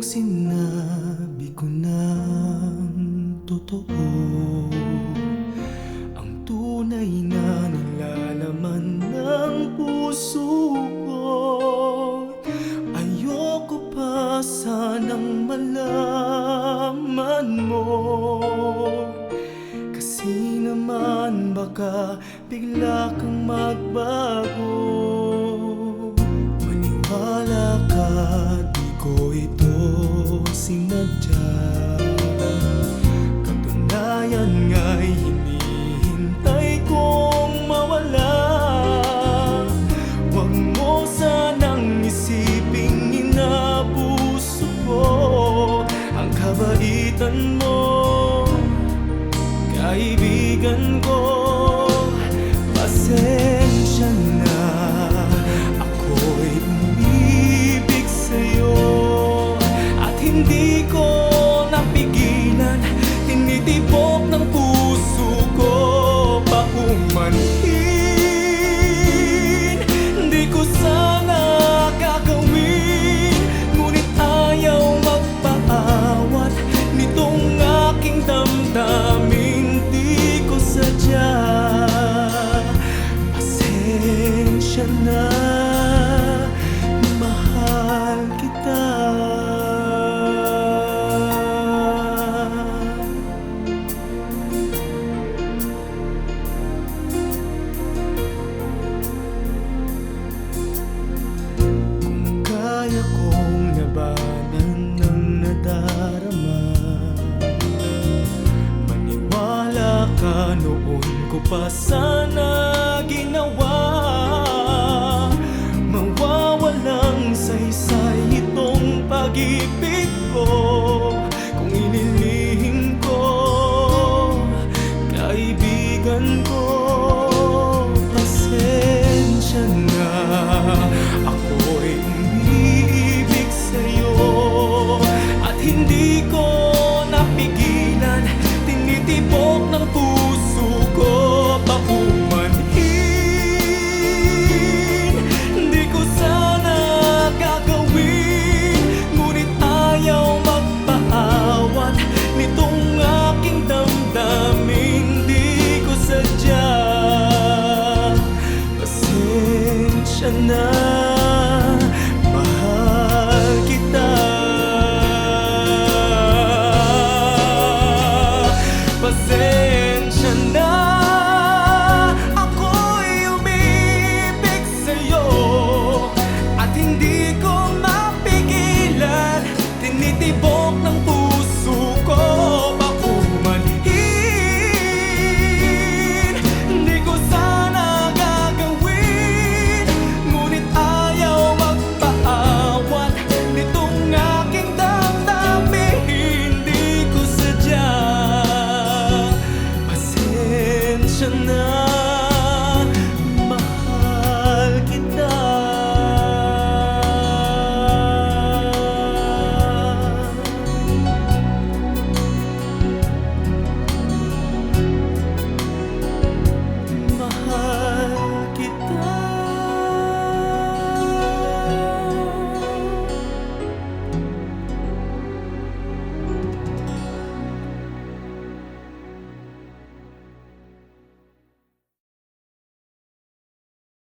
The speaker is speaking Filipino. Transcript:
sinabi ko ng totoo, ang tunay na nilalaman ng puso ko. Ayoko pa sanang malaman mo, kasi naman baka bigla kang magbago. Maniwala ka, di ko ito sinadya. Katunayan nga'y hinihintay kong mawala. Huwag mo sanang isiping inabuso ko ang kabaitan mo, kaibigan ko. Pasensya na, ako'y umibig sa'yo at hindi ko napigilan. Tinitibok ng puso ko paumanhin. Hindi ko sana gagawin, ngunit ayaw magpaawat nitong aking damdamin. Di ko sadya. Pasensya na, mahal kita. Kung kaya kong labanan ng nadarama, maniwala ka, noon ko pa sana ginawa. Mawawalang saysay itong pag-ibig ko kung inilihim ko, kaibigan ko. Pasensya na, ako'y umibig sa'yo at hindi ko napigilan. Tinitibok ng puso ko paumanhin. Hindi ko sana gagawin, ngunit ayaw magpaawat nitong aking damdamin. Di ko sadya. Pasensya na, mahal kita. Pasensya na, ako'y umibig sa'yo at hindi ko mapigilan. Tinitibok